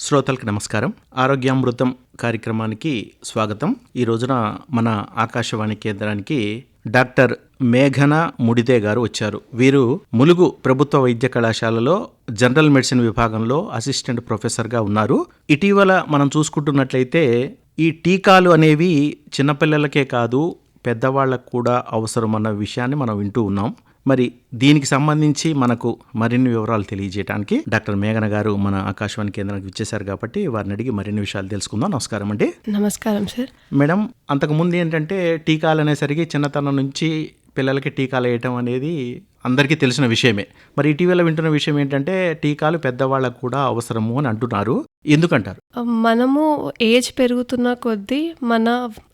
శ్రోతలకు నమస్కారం. ఆరోగ్యామృతం కార్యక్రమానికి స్వాగతం. ఈ రోజున మన ఆకాశవాణి కేంద్రానికి డాక్టర్ మేఘన ముడితే గారు వచ్చారు. వీరు ములుగు ప్రభుత్వ వైద్య కళాశాలలో జనరల్ మెడిసిన్ విభాగంలో అసిస్టెంట్ ప్రొఫెసర్గా ఉన్నారు. ఇటీవల మనం చూసుకుంటున్నట్లయితే ఈ టీకాలు అనేవి చిన్నపిల్లలకే కాదు పెద్దవాళ్ళకు కూడా అవసరం అన్న విషయాన్ని మనం వింటూ ఉన్నాం. మరి దీనికి సంబంధించి మనకు మరిన్ని వివరాలు తెలియజేయడానికి డాక్టర్ మేఘన గారు మన ఆకాశవాణి కేంద్రానికి వచ్చేసారు కాబట్టి వారిని అడిగి మరిన్ని విషయాలు తెలుసుకుందాం. నమస్కారం అండి. నమస్కారం సార్. మేడం, అంతకుముందు ఏంటంటే టీకాలు అనేసరికి చిన్నతనం నుంచి పిల్లలకి టీకాలు వేయటం అనేది అందరికీ తెలిసిన విషయమే. మరి ఇటీవల వింటున్న విషయం ఏంటంటే టీకాలు పెద్దవాళ్ళకు కూడా అవసరము అని అంటున్నారు. ఎందుకంటారు? మనము ఏజ్ పెరుగుతున్న కొద్దీ మన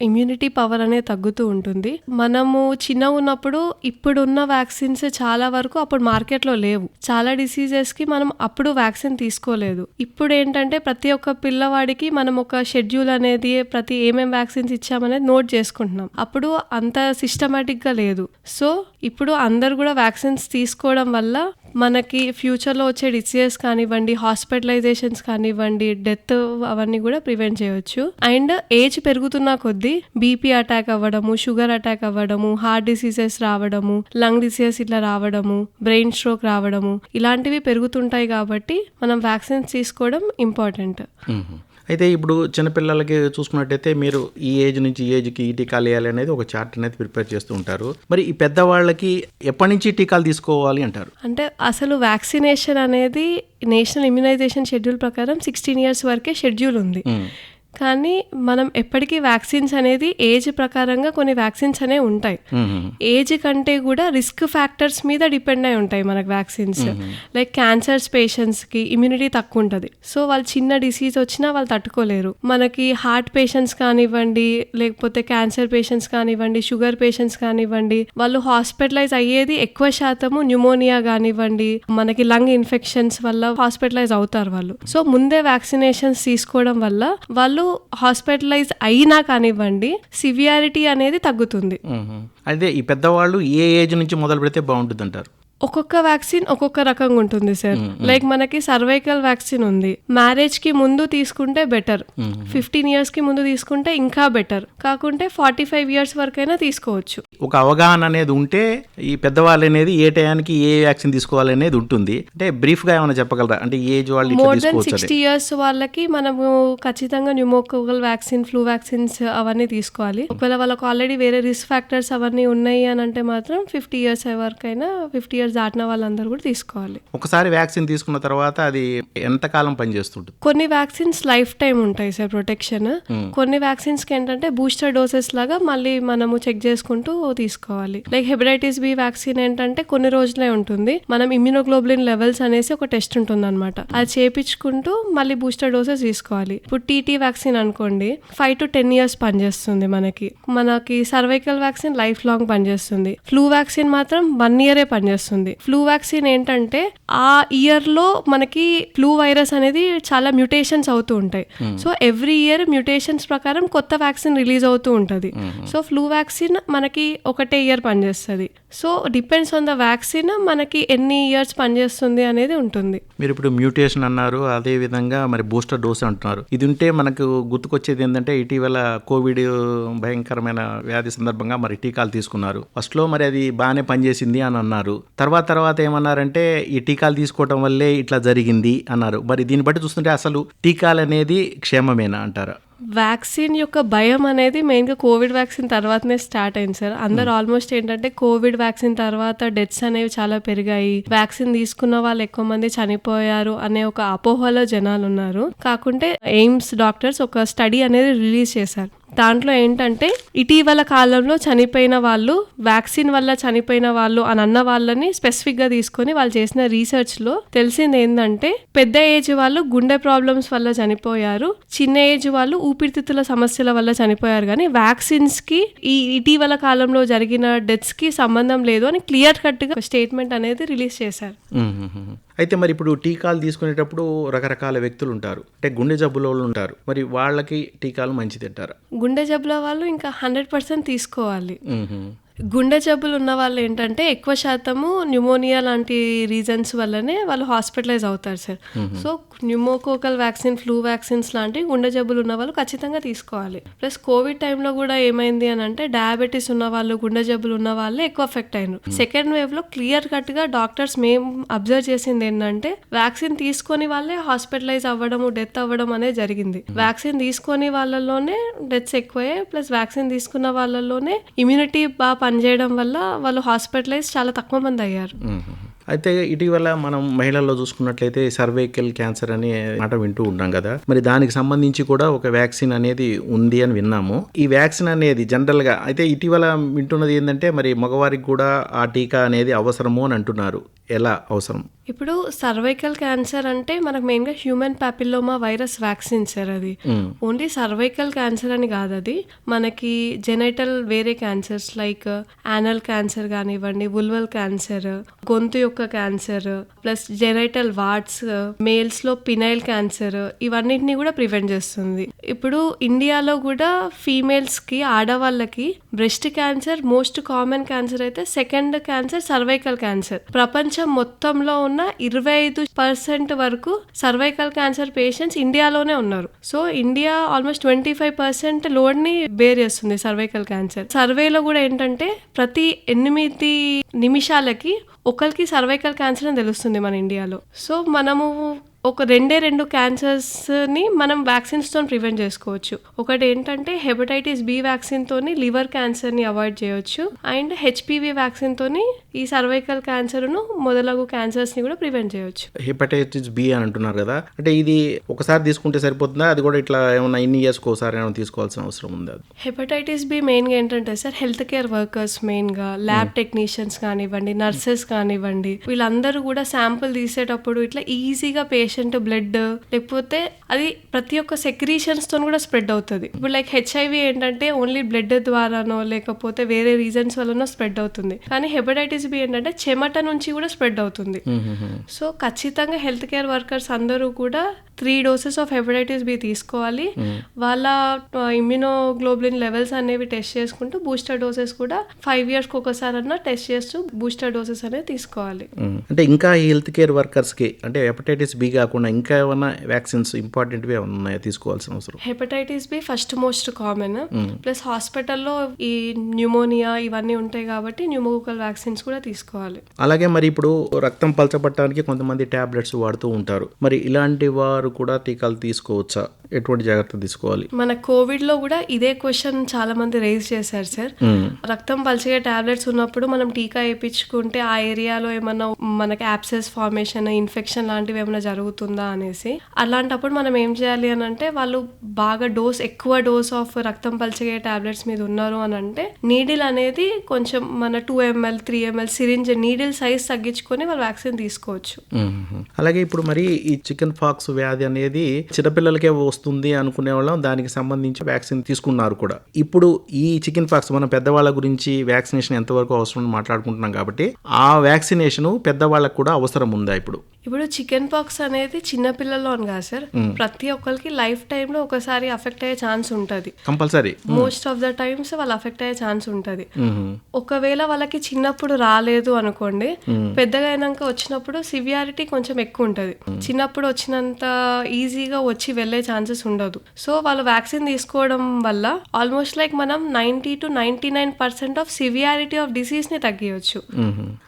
ఇమ్యూనిటీ పవర్ అనేది తగ్గుతూ ఉంటుంది. మనము చిన్న ఉన్నప్పుడు ఇప్పుడున్న వ్యాక్సిన్స్ చాలా వరకు అప్పుడు మార్కెట్లో లేవు. చాలా డిసీజెస్కి మనం అప్పుడు వ్యాక్సిన్ తీసుకోలేదు. ఇప్పుడు ఏంటంటే ప్రతి ఒక్క పిల్లవాడికి మనం ఒక షెడ్యూల్ అనేది ప్రతి ఏమేం వ్యాక్సిన్స్ ఇచ్చామనేది నోట్ చేసుకుంటున్నాం. అప్పుడు అంత సిస్టమేటిక్గా లేదు. సో ఇప్పుడు అందరు కూడా వ్యాక్సిన్స్ తీసుకోవడం వల్ల మనకి ఫ్యూచర్లో వచ్చే డిసీజెస్ కానివ్వండి, హాస్పిటలైజేషన్స్ కానివ్వండి, డెత్ అవన్నీ కూడా ప్రివెంట్ చేయవచ్చు. అండ్ ఏజ్ పెరుగుతున్న కొద్దీ బీపీ అటాక్ అవ్వడము, షుగర్ అటాక్ అవ్వడము, హార్ట్ డిసీజెస్ రావడము, లంగ్ డిసీజెస్ ఇట్లా రావడము, బ్రెయిన్ స్ట్రోక్ రావడము ఇలాంటివి పెరుగుతుంటాయి. కాబట్టి మనం వ్యాక్సిన్స్ తీసుకోవడం ఇంపార్టెంట్. అయితే ఇప్పుడు చిన్నపిల్లలకి చూసుకున్నట్టయితే మీరు ఈ ఏజ్ నుంచి ఈ ఏజ్కి ఈ టీకాలు వేయాలి అనేది ఒక చార్ట్ అనేది ప్రిపేర్ చేస్తూ ఉంటారు. మరి ఈ పెద్దవాళ్ళకి ఎప్పటి నుంచి టీకాలు తీసుకోవాలి అంటారు? అంటే అసలు వ్యాక్సినేషన్ అనేది నేషనల్ ఇమ్యునైజేషన్ షెడ్యూల్ ప్రకారం 16 years వరకే షెడ్యూల్ ఉంది. కానీ మనం ఎప్పటికీ వ్యాక్సిన్స్ అనేది ఏజ్ ప్రకారంగా కొన్ని వ్యాక్సిన్స్ అనేవి ఉంటాయి. ఏజ్ కంటే కూడా రిస్క్ ఫ్యాక్టర్స్ మీద డిపెండ్ అయి ఉంటాయి మనకు వ్యాక్సిన్స్. లైక్ క్యాన్సర్స్ పేషెంట్స్కి ఇమ్యూనిటీ తక్కువ ఉంటుంది. సో వాళ్ళు చిన్న డిసీజ్ వచ్చినా వాళ్ళు తట్టుకోలేరు. మనకి హార్ట్ పేషెంట్స్ కానివ్వండి, లేకపోతే క్యాన్సర్ పేషెంట్స్ కానివ్వండి, షుగర్ పేషెంట్స్ కానివ్వండి, వాళ్ళు హాస్పిటలైజ్ అయ్యేది ఎక్కువ శాతము న్యూమోనియా కానివ్వండి, మనకి లంగ్ ఇన్ఫెక్షన్స్ వల్ల హాస్పిటలైజ్ అవుతారు వాళ్ళు. సో ముందే వ్యాక్సినేషన్స్ తీసుకోవడం వల్ల వాళ్ళు హాస్పిటలైజ్ అయినా కానివ్వండి సివియారిటీ అనేది తగ్గుతుంది. అయితే ఈ పెద్దవాళ్ళు ఏ ఏజ్ నుంచి మొదలు పెడితే బాగుంటుంది అంటారు? ఒక్కొక్క వ్యాక్సిన్ ఒక్కొక్క రకంగా ఉంటుంది సార్. లైక్ మనకి సర్వైకల్ వ్యాక్సిన్ ఉంది. మ్యారేజ్ కి ముందు తీసుకుంటే బెటర్, 15 years కి ముందు తీసుకుంటే ఇంకా బెటర్, కాకుంటే 45 years వరకైనా తీసుకోవచ్చు. ఒక అవగాహన అనేది ఉంటే ఈ పెద్దవాళ్ళు అనేది ఏ టయానికి ఏ వ్యాక్సిన్ తీసుకోవాలి అనేది ఉంటుంది. అంటే బ్రీఫ్ గా ఏమైనా చెప్పగలరా? అంటే ఏజ్ వాళ్ళు మోర్ దెన్ 60 years వాళ్ళకి మనము ఖచ్చితంగా న్యూమోకోకల్ వ్యాక్సిన్, ఫ్లూ వ్యాక్సిన్స్ అవన్నీ తీసుకోవాలి. ఒకవేళ వాళ్ళకి ఆల్రెడీ వేరే రిస్క్ ఫ్యాక్టర్స్ అవన్నీ ఉన్నాయి అని అంటే మాత్రం 50 years వరకైనా 50 years దాటిన వాళ్ళందరూ కూడా తీసుకోవాలి. ఒకసారి వ్యాక్సిన్ తీసుకున్న తర్వాత అది ఎంతకాలం పనిచేస్తుంటుంది? కొన్ని వ్యాక్సిన్స్ లైఫ్ టైం ఉంటాయి సార్ ప్రొటెక్షన్. కొన్ని వ్యాక్సిన్స్ కి ఏంటంటే బూస్టర్ డోసెస్ లాగా మళ్ళీ మనము చెక్ చేసుకుంటూ తీసుకోవాలి. లైక్ హెపటైటిస్ బి వ్యాక్సిన్ ఏంటంటే కొన్ని రోజులే ఉంటుంది. మనం ఇమ్యూనోగ్లోబులిన్ లెవెల్స్ అనేసి ఒక టెస్ట్ ఉంటుంది అనమాట. అది చేపించుకుంటూ మళ్ళీ బూస్టర్ డోసెస్ తీసుకోవాలి. ఇప్పుడు టీటీ వ్యాక్సిన్ అనుకోండి 5 to 10 years పనిచేస్తుంది. మనకి సర్వైకల్ వ్యాక్సిన్ లైఫ్ లాంగ్ పనిచేస్తుంది. ఫ్లూ వ్యాక్సిన్ మాత్రం 1 year పనిచేస్తుంది. ఫ్లూ వ్యాక్సిన్ ఏంటంటే ఆ ఇయర్ లో మనకి ఫ్లూ వైరస్ అనేది చాలా మ్యూటేషన్స్ అవుతూ ఉంటాయి. సో ఎవ్రీ ఇయర్ మ్యూటేషన్స్ ప్రకారం కొత్త వ్యాక్సిన్ రిలీజ్ అవుతూ ఉంటుంది. సో ఫ్లూ వ్యాక్సిన్ మనకి 1 year పనిచేస్తుంది. So depends on the vaccine మనకి ఎన్ని ఇయర్స్ పనిచేస్తుంది అనేది ఉంటుంది. మీరు ఇప్పుడు మ్యూటేషన్ అన్నారు, అదే విధంగా మరి బూస్టర్ డోస్ అంటున్నారు. ఇది ఉంటే మనకు గుర్తుకొచ్చేది ఏంటంటే ఇటీవల కోవిడ్ భయంకరమైన వ్యాధి సందర్భంగా మరి టీకాలు తీసుకున్నారు. ఫస్ట్ లో మరి అది బాగానే పనిచేసింది అని అన్నారు. తర్వాత ఏమన్నారంటే ఈ టీకాలు తీసుకోవటం వల్లే ఇట్లా జరిగింది అన్నారు. మరి దీన్ని బట్టి చూస్తుంటే అసలు టీకాలు అనేది క్షేమమేనా అంటారా? వ్యాక్సిన్ యొక్క భయం అనేది మెయిన్గా కోవిడ్ వ్యాక్సిన్ తర్వాతనే స్టార్ట్ అయింది సార్. అందరు ఆల్మోస్ట్ ఏంటంటే కోవిడ్ వ్యాక్సిన్ తర్వాత డెత్స్ అనేవి చాలా పెరిగాయి, వ్యాక్సిన్ తీసుకున్న వాళ్ళు ఎక్కువ మంది చనిపోయారు అనే ఒక అపోహలో జనాలు ఉన్నారు. కాకుంటే ఎయిమ్స్ డాక్టర్స్ ఒక స్టడీ అనేది రిలీజ్ చేశారు. దాంట్లో ఏంటంటే ఇటీవల కాలంలో చనిపోయిన వాళ్ళు, వ్యాక్సిన్ వల్ల చనిపోయిన వాళ్ళు అని అన్న వాళ్ళని స్పెసిఫిక్ గా తీసుకొని వాళ్ళు చేసిన రీసెర్చ్ లో తెలిసింది ఏంటంటే పెద్ద ఏజ్ వాళ్ళు గుండె ప్రాబ్లమ్స్ వల్ల చనిపోయారు, చిన్న ఏజ్ వాళ్ళు ఊపిరితిత్తుల సమస్యల వల్ల చనిపోయారు. కానీ వ్యాక్సిన్స్ కి ఈ ఇటీవల కాలంలో జరిగిన డెత్స్ కి సంబంధం లేదు అని క్లియర్ కట్ గా స్టేట్మెంట్ అనేది రిలీజ్ చేశారు. అయితే మరి ఇప్పుడు టీకాలు తీసుకునేటప్పుడు రకరకాల వ్యక్తులు ఉంటారు. అంటే గుండె జబ్బుల వాళ్ళు ఉంటారు. మరి వాళ్ళకి టీకాలు మంచిది అంటారా? గుండె జబ్బుల వాళ్ళు ఇంకా 100% తీసుకోవాలి. గుండె జబ్బులు ఉన్న వాళ్ళు ఏంటంటే ఎక్కువ శాతము న్యూమోనియా లాంటి రీజన్స్ వల్లనే వాళ్ళు హాస్పిటలైజ్ అవుతారు sir. So pneumococcal vaccine, flu vaccines లాంటి గుండె జబ్బులు ఉన్న వాళ్ళు ఖచ్చితంగా తీసుకోవాలి. ప్లస్ కోవిడ్ టైంలో కూడా ఏమైంది అని అంటే డయాబెటీస్ ఉన్న వాళ్ళు, గుండె జబ్బులు ఉన్న వాళ్ళే ఎక్కువ ఎఫెక్ట్ అయినారు. సెకండ్ వేవ్ లో క్లియర్ కట్ గా డాక్టర్స్ మేము అబ్జర్వ్ చేసింది ఏంటంటే వ్యాక్సిన్ తీసుకొని వాళ్ళే హాస్పిటలైజ్ అవ్వడము, డెత్ అవ్వడం అనేది జరిగింది. వ్యాక్సిన్ తీసుకొని వాళ్ళలోనే డెత్స్ ఎక్కువయ్యాయి. ప్లస్ వ్యాక్సిన్ తీసుకున్న వాళ్ళలోనే ఇమ్యూనిటీ బాగా పనిచేయడం వల్ల వాళ్ళు హాస్పిటలైజ్ చాలా తక్కువ మంది అయ్యారు. అయితే ఇటీవల మనం మహిళల్లో చూసుకున్నట్లయితే సర్వైకల్ క్యాన్సర్ అనే మాట వింటూ ఉన్నాం కదా, మరి దానికి సంబంధించి కూడా ఒక వ్యాక్సిన్ అనేది ఉంది అని విన్నాము. ఈ వ్యాక్సిన్ అనేది జనరల్గా అయితే ఇటీవల వింటున్నది ఏంటంటే మరి మగవారికి కూడా ఆ టీకా అనేది అవసరము అని అంటున్నారు. ఎలా అవసరం? ఇప్పుడు సర్వైకల్ క్యాన్సర్ అంటే మనకు మెయిన్గా human papilloma virus vaccine sir. అది ఓన్లీ సర్వైకల్ క్యాన్సర్ అని కాదు, అది మనకి జెనైటల్ వేరే క్యాన్సర్స్ లైక్ యానల్ క్యాన్సర్ కానివ్వండి, వుల్వల్ క్యాన్సర్, గొంతు యొక్క cancer, plus genital warts, males లో పినైల్ క్యాన్సర్, ఇవన్నిటిని కూడా ప్రివెంట్ చేస్తుంది. ఇప్పుడు ఇండియాలో కూడా ఫీమేల్స్ కి, ఆడవాళ్ళకి breast cancer most common cancer అయితే సెకండ్ క్యాన్సర్ సర్వైకల్ క్యాన్సర్. ప్రపంచం మొత్తంలో ఉన్న 25% వరకు సర్వైకల్ క్యాన్సర్ పేషెంట్స్ ఇండియాలోనే ఉన్నారు. సో ఇండియా ఆల్మోస్ట్ 25% లోడ్ ని బేర్ చేస్తుంది సర్వైకల్ క్యాన్సర్. సర్వేలో కూడా ఏంటంటే ప్రతి 8 నిమిషాలకి ఒకరికి సర్వైకల్ క్యాన్సర్ అని తెలుస్తుంది మన ఇండియాలో. సో మనము ఒక 2 క్యాన్సర్స్ ని మనం వ్యాక్సిన్స్ తో ప్రివెంట్ చేసుకోవచ్చు. ఒకటి ఏంటంటే హెపటైటిస్ బి వ్యాక్సిన్ తోని లివర్ క్యాన్సర్ ని అవాయిడ్ చేయొచ్చు. అండ్ హెచ్పివి వ్యాక్సిన్ తోని ఈ సర్వైకల్ క్యాన్సర్ ను మొదలగు క్యాన్సర్స్ ని కూడా ప్రివెంట్ చేయొచ్చు. హెపటైటిస్ బి అని అంటున్నారు కదా, అంటే ఇది ఒకసారి తీసుకుంటే సరిపోతుందా? అది కూడా ఇట్లా ఏమన్నా ఇన్ని ఇయర్స్కి ఒకసారి ఏమైనా తీసుకోవాల్సిన అవసరం ఉందా? హెపటైటిస్ బి మెయిన్ గా ఏంటంటే sir health care workers, main గా ల్యాబ్ టెక్నీషియన్స్ కానివ్వండి, నర్సెస్ కానివ్వండి, వీళ్ళందరూ కూడా శాంపుల్ తీసేటప్పుడు ఇట్లా ఈజీగా పేషెంట్ బ్లడ్ లేకపోతే అది ప్రతి ఒక్క సెక్రీషన్స్ తో కూడా స్ప్రెడ్ అవుతుంది. ఇప్పుడు లైక్ హెచ్ఐవి ఏంటంటే ఓన్లీ బ్లడ్ ద్వారానో లేకపోతే వేరే రీజన్స్ వల్లనో స్ప్రెడ్ అవుతుంది. కానీ హెపటైటిస్ బి ఏంటంటే చెమట నుంచి కూడా స్ప్రెడ్ అవుతుంది. సో ఖచ్చితంగా హెల్త్ కేర్ వర్కర్స్ అందరూ కూడా 3 doses ఆఫ్ హెపటైటిస్ బి తీసుకోవాలి. వాళ్ళ ఇమ్యూనోగ్లోబులిన్ లెవెల్స్ అనేవి టెస్ట్ చేసుకుంటూ బూస్టర్ డోసెస్ కూడా 5 years ఒకసారి అన్నా టెస్ట్ చేస్తూ బూస్టర్ డోసెస్ అనేది తీసుకోవాలి. అంటే ఇంకా హెల్త్ కేర్ వర్కర్స్ కి అంటే హెపటైటిస్ బి కాకుండా ఇంకా ఏమైనా వ్యాక్సిన్స్ ఇంపార్టెంట్ ఉన్నాయా తీసుకోవాల్సిన అవసరం? Hepatitis B first most common. Plus హాస్పిటల్లో ఈ న్యూమోనియా ఇవన్నీ ఉంటాయి కాబట్టి న్యూమోకోకల్ వ్యాక్సిన్స్ కూడా తీసుకోవాలి. అలాగే మరి ఇప్పుడు రక్తం పలచబట్టడానికి కొంతమంది టాబ్లెట్స్ వాడుతూ ఉంటారు. మరి ఇలాంటి వారు కూడా టీకాలు తీసుకోవచ్చా? ఎటువంటి జాగ్రత్తలు తీసుకోవాలి? మన కోవిడ్ లో కూడా ఇదే క్వశ్చన్ చాలా మంది రేజ్ చేశారు సార్. రక్తం పల్చగే టాబ్లెట్స్ ఉన్నప్పుడు మనం టీకా వేయించుకుంటే ఆ ఏరియాలో ఏమన్నా మనకి యాబ్సెస్ ఫార్మేషన్, ఇన్ఫెక్షన్ లాంటివి ఏమైనా జరుగుతుందా అనేసి. అలాంటప్పుడు మనం ఏం చేయాలి అని అంటే వాళ్ళు బాగా ఎక్కువ డోస్ ఆఫ్ రక్తం పల్చగే టాబ్లెట్స్ మీద ఉన్నారు అని అంటే నీడిల్ అనేది కొంచెం మన 2 ml 3 ml syringe needle size తగ్గించుకొని వాళ్ళు వ్యాక్సిన్ తీసుకోవచ్చు. అలాగే ఇప్పుడు మరి ఈ చికెన్ పాక్స్ వ్యాధి అనేది చిన్నపిల్లలకే వస్తుంది అనుకునే వాళ్ళం, దానికి సంబంధించి వ్యాక్సిన్ తీసుకున్నారు కూడా. ఇప్పుడు ఈ చికెన్ పాక్స్ మన పెద్దవాళ్ళ గురించి వ్యాక్సినేషన్ ఎంతవరకు అవసరం మాట్లాడుకుంటున్నాం కాబట్టి ఆ వ్యాక్సినేషన్ పెద్దవాళ్ళకు కూడా అవసరం ఉందా? ఇప్పుడు చికెన్ పాక్స్ అనేది చిన్నపిల్లల్లో అని కాదు సార్, ప్రతి ఒక్కరికి లైఫ్ టైమ్ లో ఒకసారి అఫెక్ట్ అయ్యే ఛాన్స్ ఉంటుంది. Compulsory most of the times వాళ్ళు అఫెక్ట్ అయ్యే ఛాన్స్ ఉంటుంది. ఒకవేళ వాళ్ళకి చిన్నప్పుడు రాలేదు అనుకోండి, పెద్దగా అయినాక వచ్చినప్పుడు సివియారిటీ కొంచెం ఎక్కువ ఉంటుంది. చిన్నప్పుడు వచ్చినంత ఈజీగా వచ్చి వెళ్ళే ఛాన్సెస్ ఉండదు. సో వాళ్ళు వ్యాక్సిన్ తీసుకోవడం వల్ల ఆల్మోస్ట్ లైక్ మనం 90 to 99% of severity of disease ని తగ్గించవచ్చు.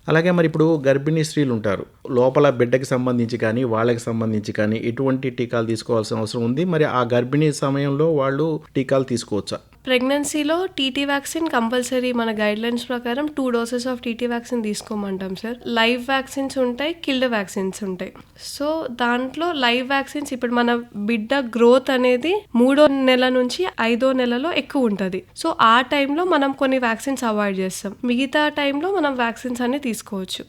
అలాగే మరి ఇప్పుడు గర్భిణీ స్త్రీలు ఉంటారు, లోపల బిడ్డకి సంబంధించి కానీ వాళ్ళకి సంబంధించి కానీ ఎటువంటి టీకాలు తీసుకోవాల్సిన అవసరం ఉంది? మరి ఆ గర్భిణీ సమయంలో వాళ్ళు టీకాలు తీసుకోవచ్చా? ప్రెగ్నెన్సీలో టీటీ వ్యాక్సిన్ కంపల్సరీ మన గైడ్ లైన్స్ ప్రకారం 2 doses ఆఫ్ టీటీ వ్యాక్సిన్ తీసుకోమంటాం సార్. లైవ్ వ్యాక్సిన్స్ ఉంటాయి, కిల్డ్ వ్యాక్సిన్స్ ఉంటాయి. సో దాంట్లో లైవ్ వ్యాక్సిన్స్ ఇప్పుడు మన బిడ్డ గ్రోత్ అనేది 3వ నెల నుంచి 5వ నెలలో ఎక్కువ ఉంటుంది. సో ఆ టైంలో మనం కొన్ని వ్యాక్సిన్స్ అవాయిడ్ చేస్తాం, మిగతా టైంలో మనం వ్యాక్సిన్స్ అన్ని తీసుకోవచ్చు.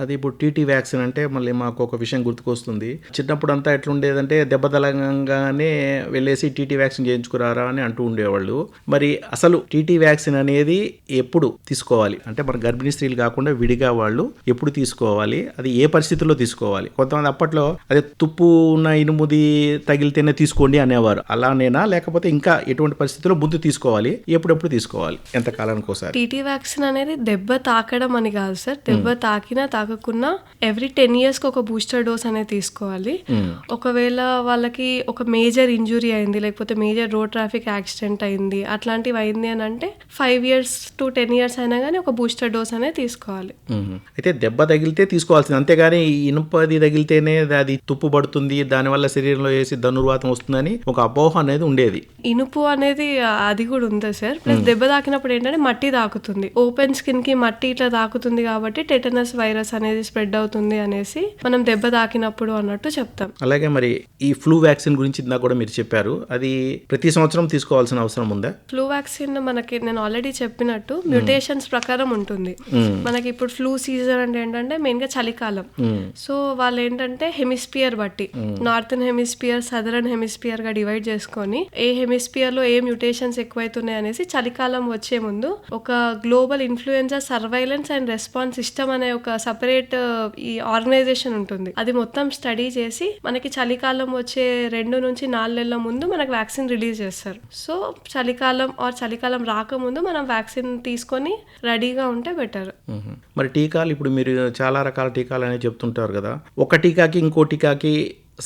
అది ఇప్పుడు టీటీ వ్యాక్సిన్ అంటే మళ్ళీ మాకు ఒక విషయం గుర్తుకొస్తుంది. చిన్నప్పుడు అంతా ఎట్లుండేదంటే దెబ్బ తగలంగానే వెళ్ళేసి టీటీ వ్యాక్సిన్ చేయించుకురారా అని అంటూ ఉండేవాళ్ళు. మరి అసలు టీటీ వ్యాక్సిన్ అనేది ఎప్పుడు తీసుకోవాలి? అంటే మన గర్భిణీ స్త్రీలు కాకుండా విడిగా వాళ్ళు ఎప్పుడు తీసుకోవాలి, అది ఏ పరిస్థితుల్లో తీసుకోవాలి? కొంతమంది అప్పట్లో అదే తుప్పు ఉన్న ఇనుముది తగిలితేనే తీసుకోండి అనేవారు. అలానేనా, లేకపోతే ఇంకా ఎటువంటి పరిస్థితుల్లో ముందు తీసుకోవాలి, ఎప్పుడెప్పుడు తీసుకోవాలి, ఎంత కాలానికి ఒకసారి? టీటీ వ్యాక్సిన్ అనేది దెబ్బ తాకడం అని కాదు సార్. దెబ్బ తాకినా తాకకున్నా ఎవ్రీ 10 years ఒక బూస్టర్ డోస్ అనేది తీసుకోవాలి. ఒకవేళ వాళ్ళకి ఒక మేజర్ ఇంజురీ అయింది, లేకపోతే మేజర్ రోడ్ ట్రాఫిక్ యాక్సిడెంట్ అయింది, అట్లాంటివి అయింది అని అంటే 5 years to 10 years అయినా కానీ ఒక బూస్టర్ డోస్ అనేది తీసుకోవాలి. అయితే దెబ్బ తగిలితే తీసుకోవాల్సింది, అంతేగాని ఇనుపది తగిలితేనే అది తుప్పు పడుతుంది, దానివల్ల శరీరంలో వేసి ధనుర్వాతం వస్తుందని ఒక అపోహ అనేది ఉండేది. ఇనుపు అనేది అది కూడా ఉంది సార్. ప్లస్ దెబ్బ తాకినప్పుడు ఏంటంటే మట్టి తాకుతుంది, ఓపెన్ స్కిన్ కి మట్టి ఇట్లా తాకుతుంది కాబట్టి టెటనస్ వైరస్ అనేది స్ప్రెడ్ అవుతుంది అనేసి మనం దెబ్బ తాకినప్పుడు అన్నట్టు చెప్తాం. అలాగే మరి ఈ ఫ్లూ వ్యాక్సిన్ గురించి ఇందాక కూడా మీరు చెప్పారు, అది ప్రతి సంవత్సరం తీసుకోవాల్సిన అవసరం ఉందా? ఫ్లూ వ్యాక్సిన్ మనకి నేను ఆల్రెడీ చెప్పినట్టు మ్యూటేషన్స్ ప్రకారం ఉంటుంది. మనకి ఇప్పుడు ఫ్లూ సీజన్ అంటే ఏంటంటే మెయిన్ గా చలికాలం. సో వాళ్ళు ఏంటంటే హెమిస్పియర్ బట్టి నార్థన్ హెమిస్పియర్, సదరన్ హెమిస్పియర్ గా డివైడ్ చేసుకొని ఏ హెమిస్పియర్ లో ఏ మ్యూటేషన్స్ ఎక్కువైతున్నాయి అనేసి చలికాలం వచ్చే ముందు ఒక global influenza surveillance and response system అనే ఒక సపరేట్ ఈ ఆర్గనైజేషన్ ఉంటుంది. అది మొత్తం స్టడీ చేసి మనకి చలికాలం వచ్చే 2 నుంచి 4 నెలల ముందు మనకు వ్యాక్సిన్ రిలీజ్ చేస్తారు. సో చలికాలం రాకముందు మనం వ్యాక్సిన్ తీసుకొని రెడీగా ఉంటే బెటర్. మరి టీకాలు ఇప్పుడు మీరు చాలా రకాల టీకాలు అనేది చెప్తుంటారు కదా, ఒక టీకాకి ఇంకో టీకాకి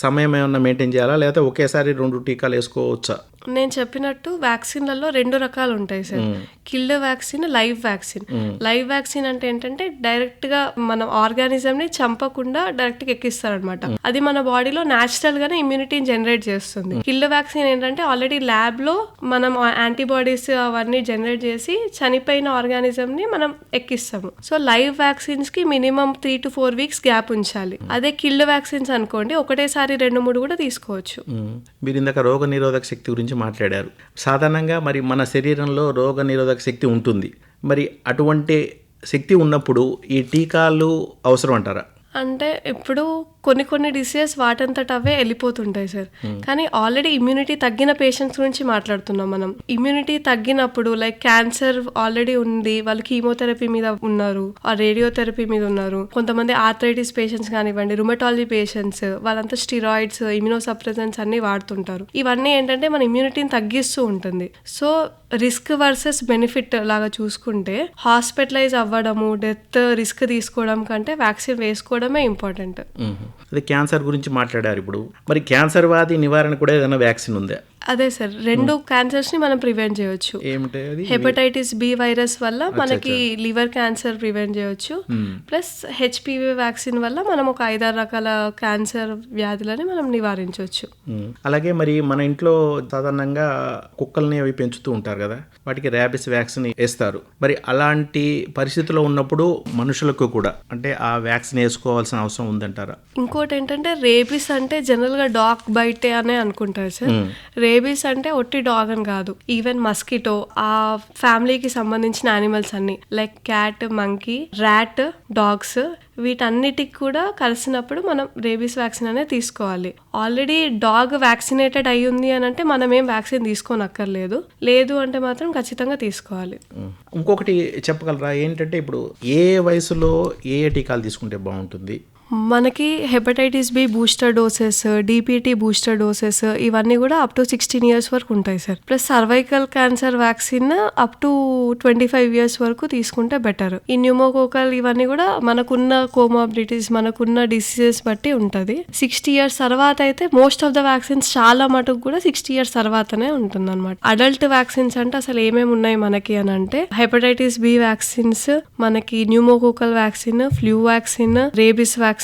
సమయం ఏమన్నా మెయింటైన్ చేయాలా, లేకపోతే ఒకేసారి 2 టీకాలు వేసుకోవచ్చా? నేను చెప్పినట్టు వ్యాక్సిన్లలో 2 రకాలు ఉంటాయి sir. Killed vaccine, live vaccine. Live vaccine అంటే ఏంటంటే డైరెక్ట్ గా మనం ఆర్గానిజం ని చంపకుండా డైరెక్ట్ గా ఎక్కిస్తారనమాట. అది మన బాడీలో న్యాచురల్ గానే ఇమ్యూనిటీని జనరేట్ చేస్తుంది. కిల్డ్ వ్యాక్సిన్ ఏంటంటే ఆల్రెడీ ల్యాబ్ లో మనం యాంటీబాడీస్ అవన్నీ జనరేట్ చేసి చనిపోయిన ఆర్గానిజం ని మనం ఎక్కిస్తాము. సో లైవ్ వ్యాక్సిన్స్ కి మినిమం 3 to 4 weeks గ్యాప్ ఉంచాలి. అదే కిల్డ్ వ్యాక్సిన్స్ అనుకోండి ఒకటేసారి 2-3 కూడా తీసుకోవచ్చు. మీరు ఇందాక రోగ నిరోధక శక్తి గురించి మాట్లాడారు. సాధారణంగా మరి మన శరీరంలో రోగ నిరోధక శక్తి ఉంటుంది. మరి అటువంటి శక్తి ఉన్నప్పుడు ఈ టీకాలు అవసరం అంటారా? అంటే ఇప్పుడు కొన్ని డిసీజెస్ వాటంతట అవే వెళ్ళిపోతుంటాయి సార్. కానీ ఆల్రెడీ ఇమ్యూనిటీ తగ్గిన పేషెంట్స్ గురించి మాట్లాడుతున్నాం మనం. ఇమ్యూనిటీ తగ్గినప్పుడు లైక్ క్యాన్సర్ ఆల్రెడీ ఉంది, వాళ్ళు కీమోథెరపీ మీద ఉన్నారు, ఆ రేడియోథెరపీ మీద ఉన్నారు, కొంతమంది ఆర్థరైటిస్ పేషెంట్స్ కానివ్వండి, రుమటాలజీ పేషెంట్స్, వాళ్ళంతా స్టిరాయిడ్స్, ఇమ్యూనోసప్రెసెంట్స్ అన్ని వాడుతుంటారు. ఇవన్నీ ఏంటంటే మన ఇమ్యూనిటీని తగ్గిస్తూ ఉంటుంది. సో రిస్క్ వర్సెస్ బెనిఫిట్ లాగా చూసుకుంటే హాస్పిటలైజ్ అవ్వడము, డెత్ రిస్క్ తీసుకోవడం కంటే వ్యాక్సిన్ వేసుకోవడమే ఇంపార్టెంట్. అదే క్యాన్సర్ గురించి మాట్లాడారు. ఇప్పుడు మరి క్యాన్సర్ వ్యాధి నివారణ కూడా ఏదైనా వ్యాక్సిన్ ఉందా? అదే సార్, 2 క్యాన్సర్స్ ని మనం ప్రివెంట్ చేయొచ్చు. హెపటైటిస్ బి వైరస్ వల్ల మనకి లివర్ క్యాన్సర్ ప్రివెంట్ చేయొచ్చు. ప్లస్ హెచ్పివి వ్యాక్సిన్ వల్ల మనం ఒక 5-6 రకాల క్యాన్సర్ వ్యాధులని మనం నివారించవచ్చు. అలాగే మరి మన ఇంట్లో సాధారణంగా కుక్కల్ని అవి పెంచుతూ ఉంటారు కదా, వాటికి ర్యాబిస్ వ్యాక్సిన్ వేస్తారు. మరి అలాంటి పరిస్థితుల్లో ఉన్నప్పుడు మనుషులకు కూడా అంటే ఆ వ్యాక్సిన్ వేసుకోవాల్సిన అవసరం ఉందంటారా? ఇంకోటి ఏంటంటే రేబిస్ అంటే జనరల్ గా డాగ్ బైటే అనే అనుకుంటారు సార్. రేబీస్ అంటే ఒట్టి డాగ్ అని కాదు, ఈవెన్ మస్కిటో, ఆ ఫ్యామిలీకి సంబంధించిన యానిమల్స్ అన్ని like cat, monkey, rat, dogs, వీటన్నిటికి కూడా కలిసినప్పుడు మనం రేబీస్ వ్యాక్సిన్ అనేది తీసుకోవాలి. ఆల్రెడీ డాగ్ వ్యాక్సినేటెడ్ అయ్యింది అని అంటే మనం ఏం వ్యాక్సిన్ తీసుకోనక్కర్లేదు. లేదు అంటే మాత్రం ఖచ్చితంగా తీసుకోవాలి. ఇంకొకటి చెప్పగలరా ఏంటంటే ఇప్పుడు ఏ వయసులో ఏ టీకాలు తీసుకుంటే బాగుంటుంది? మనకి hepatitis B booster doses, DPT booster doses ఇవన్నీ కూడా అప్ టు 16 years వరకు ఉంటాయి sir. Plus cervical cancer vaccine up to 25 years వరకు తీసుకుంటే బెటర్. ఈ న్యూమోకోకల్ ఇవన్నీ కూడా మనకున్న కోమార్బిడిటీస్, మనకున్న డిసీజెస్ బట్టి ఉంటుంది. 60 years తర్వాత అయితే మోస్ట్ ఆఫ్ ద వ్యాక్సిన్స్ చాలా మటుకు కూడా 60 years తర్వాతనే ఉంటుంది అనమాట. అడల్ట్ వ్యాక్సిన్స్ అంటే అసలు ఏమేమి ఉన్నాయి మనకి అని అంటే హెపటైటిస్ బి వ్యాక్సిన్స్, మనకి pneumococcal vaccine, flu vaccine, rabies vaccine,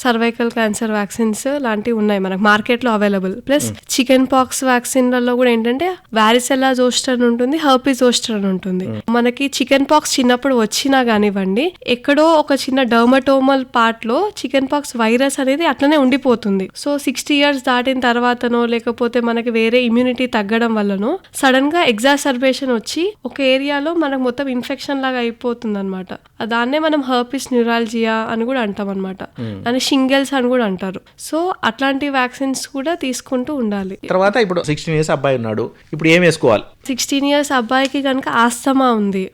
cervical cancer vaccines లాంటివి ఉన్నాయి మనకు మార్కెట్ లో అవైలబుల్. ప్లస్ చికెన్ పాక్స్ వ్యాక్సిన్లలో కూడా ఏంటంటే వారిసెల్లా జోస్టర్ అని ఉంటుంది, హర్పీస్ జోస్టర్ అని ఉంటుంది. మనకి చికెన్ పాక్స్ చిన్నప్పుడు వచ్చినా కానివ్వండి, ఎక్కడో ఒక చిన్న డర్మటోమల్ పార్ట్ లో చికెన్ పాక్స్ వైరస్ అనేది అట్లనే ఉండిపోతుంది. సో 60 years దాటిన తర్వాతనో లేకపోతే మనకి వేరే ఇమ్యూనిటీ తగ్గడం వల్లనో సడన్ గా ఎగ్జాసర్బేషన్ వచ్చి ఒక ఏరియాలో మనకు మొత్తం ఇన్ఫెక్షన్ లాగా అయిపోతుంది అనమాట. దాన్నే మనం హర్పిస్ న్యూరాలజియా అని కూడా అంటాం అనమాట. దాన్ని షింగల్స్ అని కూడా అంటారు. సో అట్లాంటి వ్యాక్సిన్స్ కూడా తీసుకుంటూ ఉండాలి. తర్వాత ఇప్పుడు 16 years అబ్బాయి ఉన్నాడు, ఇప్పుడు ఏం వేసుకోవాలి? 16 years అబ్బాయికి కనుక ఆస్తమా ఉంది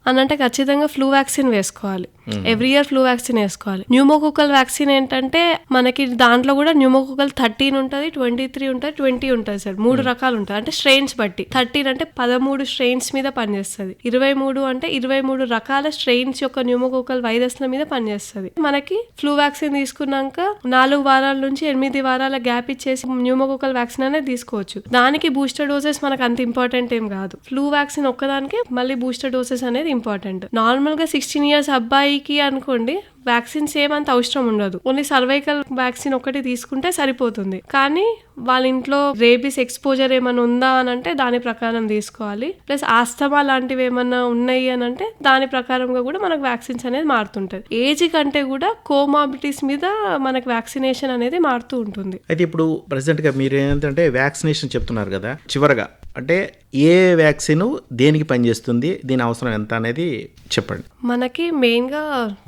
అని అంటే ఖచ్చితంగా ఫ్లూ వ్యాక్సిన్ వేసుకోవాలి. ఎవ్రీ ఇయర్ ఫ్లూ వ్యాక్సిన్ వేసుకోవాలి. న్యూమోకోకల్ వ్యాక్సిన్ ఏంటంటే మనకి దాంట్లో కూడా న్యూమోకోకల్ 13 ఉంటుంది, 23 ఉంటుంది, 20 ఉంటుంది సార్. 3 రకాలు ఉంటుంది. అంటే స్ట్రెయిన్స్ బట్టి 13 అంటే 13 స్ట్రెయిన్స్ మీద పనిచేస్తుంది. 23 అంటే 23 రకాల స్ట్రెయిన్స్ యొక్క న్యూమోకోకల్ వైరస్ల మీద పనిచేస్తుంది. మనకి ఫ్లూ వ్యాక్సిన్ తీసుకున్నాక 4 వారాల నుంచి 8 వారాల గ్యాప్ ఇచ్చేసి న్యూమోకోకల్ వ్యాక్సిన్ అనేది తీసుకోవచ్చు. దానికి బూస్టర్ డోసెస్ మనకు అంత ఇంపార్టెంట్ ఏం కాదు. ఫ్లూ వ్యాక్సిన్ ఒక్కదానికి మళ్ళీ బూస్టర్ డోసెస్ అనేది ఇంపార్టెంట్. నార్మల్ గా 16 years అబ్బాయికి అనుకోండి వ్యాక్సిన్స్ ఏమంత అవసరం ఉండదు. ఓన్లీ సర్వైకల్ వ్యాక్సిన్ ఒకటి తీసుకుంటే సరిపోతుంది. కానీ వాళ్ళ ఇంట్లో రేబీస్ ఎక్స్పోజర్ ఏమైనా ఉందా అని అంటే దాని ప్రకారం తీసుకోవాలి. ప్లస్ ఆస్తమా లాంటివి ఏమన్నా ఉన్నాయి అని అంటే దాని ప్రకారంగా కూడా మనకు వ్యాక్సిన్స్ అనేది మారుతుంటది. ఏజ్ కంటే కూడా కోమార్బిడిటీస్ మీద మనకు వ్యాక్సినేషన్ అనేది మారుతూ ఉంటుంది. అయితే ఇప్పుడు ప్రెసెంట్ గా మీరు ఏంటంటే వ్యాక్సినేషన్ చెప్తున్నారు కదా, చివరగా అంటే ఏ వ్యాక్సిన్ దేనికి పనిచేస్తుంది, దీని అవసరం ఎంత అనేది చెప్పండి. మనకి మెయిన్గా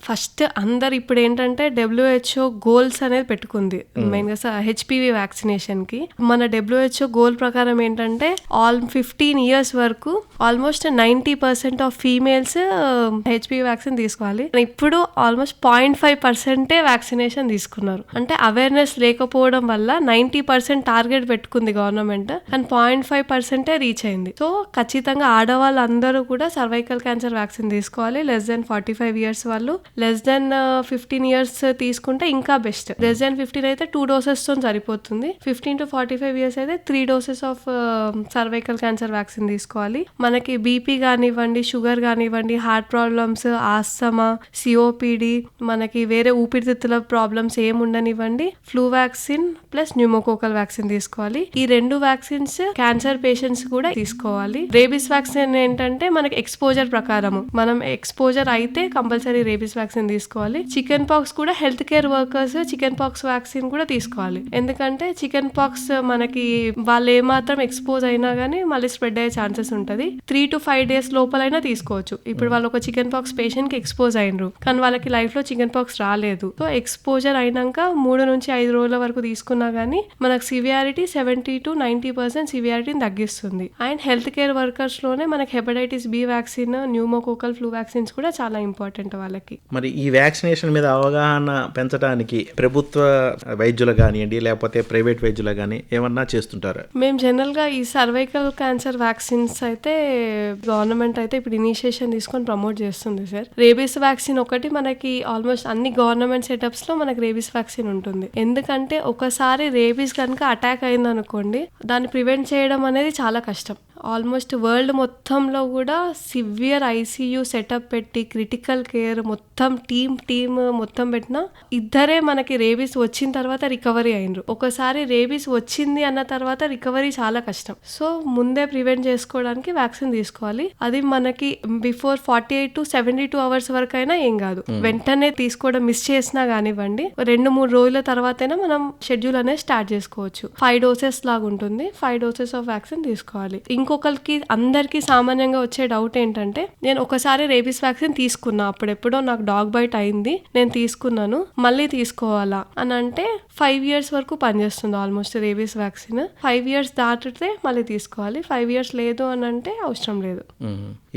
ఫస్ట్ అందరు ఇప్పుడు ఏంటంటే WHO గోల్స్ అనేది పెట్టుకుంది మెయిన్గా HPV వ్యాక్సినేషన్కి. మన WHO గోల్ ప్రకారం ఏంటంటే 15 years వరకు almost 90% of females HPV vaccine తీసుకోవాలి. ఇప్పుడు ఆల్మోస్ట్ 0.5% వ్యాక్సినేషన్ తీసుకున్నారు. అంటే అవేర్నెస్ లేకపోవడం వల్ల 90% టార్గెట్ పెట్టుకుంది గవర్నమెంట్, కానీ 0.5% రీచ్ అయింది. సో ఖచ్చితంగా ఆడవాళ్ళందరూ కూడా సర్వైకల్ క్యాన్సర్ వ్యాక్సిన్ తీసుకోవాలి. లెస్ దెన్ 45 years వాళ్ళు, లెస్ దెన్ 15 years తీసుకుంటే ఇంకా బెస్ట్. లెస్ దెన్ 15 అయితే 2 doses తో సరిపోతుంది. 15 to 45 years అయితే 3 doses of cervical cancer vaccine తీసుకోవాలి. మనకి బీపీ కానివ్వండి, షుగర్ కానివ్వండి, హార్ట్ ప్రాబ్లమ్స్, ఆస్తమా, COPD, మనకి వేరే ఊపిరితిత్తుల ప్రాబ్లమ్స్ ఏముండనివ్వండి, flu vaccine plus pneumococcal vaccine తీసుకోవాలి. ఈ 2 వ్యాక్సిన్స్ క్యాన్సర్ పేషెంట్స్ కూడా తీసుకోవాలి. రేబీస్ వ్యాక్సిన్ ఏంటంటే మనకి ఎక్స్పోజర్ ప్రకారము, మనం ఎక్స్పోజర్ అయితే కంపల్సరీ రేబీస్ వ్యాక్సిన్ తీసుకోవాలి. చికెన్ పాక్స్ కూడా health care workers chicken pox vaccine కూడా తీసుకోవాలి. ఎందుకంటే చికెన్ పాక్స్ మనకి వాళ్ళు ఏమాత్రం ఎక్స్పోజ్ అయినా గానీ మళ్ళీ స్ప్రెడ్ అయ్యే ఛాన్సెస్ ఉంటుంది. 3 to 5 days లోపలైనా తీసుకోవచ్చు. ఇప్పుడు వాళ్ళు ఒక చికెన్ పాక్స్ పేషెంట్ కి ఎక్స్పోజ్ అయినరు, కానీ వాళ్ళకి లైఫ్ లో చికెన్ పాక్స్ రాలేదు. సో ఎక్స్పోజర్ అయినాక 3 నుంచి 5 రోజుల వరకు తీసుకున్నా గానీ మనకు సివియారిటీ 70 to 90% సివియారిటీని తగ్గిస్తుంది. అండ్ హెల్త్ కేర్ వర్కర్స్ లోనే మనకి hepatitis B vaccine, pneumococcal flu vaccines కూడా చాలా ఇంపార్టెంట్ వాళ్ళకి. మరి ఈ వ్యాక్సినేషన్ మీద అవగాహన పెంచడానికి ప్రభుత్వ వైద్యులు కానివ్వండి లేకపోతే ప్రైవేట్ వైద్యులు కానీ ఏమన్నా చేస్తుంటారా? మేము జనరల్ గా ఈ సర్వైకల్ క్యాన్సర్ వ్యాక్సిన్స్ అయితే గవర్నమెంట్ అయితే ఇప్పుడు ఇనిషియేషన్ తీసుకొని ప్రమోట్ చేస్తుంది సార్. రేబీస్ వ్యాక్సిన్ ఒకటి మనకి ఆల్మోస్ట్ అన్ని గవర్నమెంట్ సెటప్స్ లో మనకి రేబీస్ వ్యాక్సిన్ ఉంటుంది. ఎందుకంటే ఒకసారి రేబీస్ కనుక అటాక్ అయింది అనుకోండి, దాన్ని ప్రివెంట్ చేయడం అనేది చాలా కష్టం. ఆల్మోస్ట్ వరల్డ్ మొత్తంలో కూడా సివియర్ ICU సెటప్ పెట్టి క్రిటికల్ కేర్ మొత్తం టీమ్ మొత్తం పెట్టినా ఇద్దరే మనకి రేబీస్ వచ్చిన తర్వాత రికవరీ అయినరు. ఒకసారి రేబీస్ వచ్చింది అన్న తర్వాత రికవరీ చాలా కష్టం. సో ముందే ప్రివెంట్ చేసుకోవడానికి వ్యాక్సిన్ తీసుకోవాలి. అది మనకి బిఫోర్ 48 to 72 hours వరకు అయినా ఏం కాదు. వెంటనే తీసుకోవడం మిస్ చేసినా కానివ్వండి, 2-3 రోజుల తర్వాతైనా మనం షెడ్యూల్ అనేది స్టార్ట్ చేసుకోవచ్చు. 5 doses లాగా ఉంటుంది. 5 doses ఆఫ్ వ్యాక్సిన్ తీసుకోవాలి. ఇంకొకరికి అందరికి సామాన్యంగా వచ్చే డౌట్ ఏంటంటే, నేను ఒకసారి రేబీస్ వ్యాక్సిన్ తీసుకున్నా, అప్పుడెప్పుడో నాకు డాగ్ బైట్ అయింది, నేను తీసుకున్నాను, మళ్ళీ తీసుకోవాలా అని అంటే 5 years వరకు పనిచేస్తుంది ఆల్మోస్ట్ రేబీస్ వ్యాక్సిన్. 5 years దాటితే మళ్ళీ తీసుకోవాలి. 5 years లేదు అని అంటే అవసరం లేదు.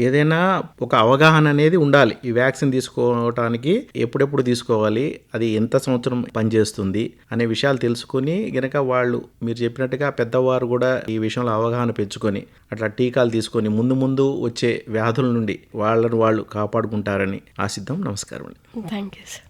ఏదైనా ఒక అవగాహన అనేది ఉండాలి. ఈ వ్యాక్సిన్ తీసుకోవటానికి ఎప్పుడెప్పుడు తీసుకోవాలి, అది ఎంత సంవత్సరం పనిచేస్తుంది అనే విషయాలు తెలుసుకుని గనక వాళ్ళు మీరు చెప్పినట్టుగా పెద్దవారు కూడా ఈ విషయంలో అవగాహన పెంచుకొని అట్లా టీకాలు తీసుకొని ముందు వచ్చే వ్యాధుల నుండి వాళ్ళను వాళ్ళు కాపాడుకుంటారని ఆశిద్దాం. నమస్కారం అండి. Thank you sir.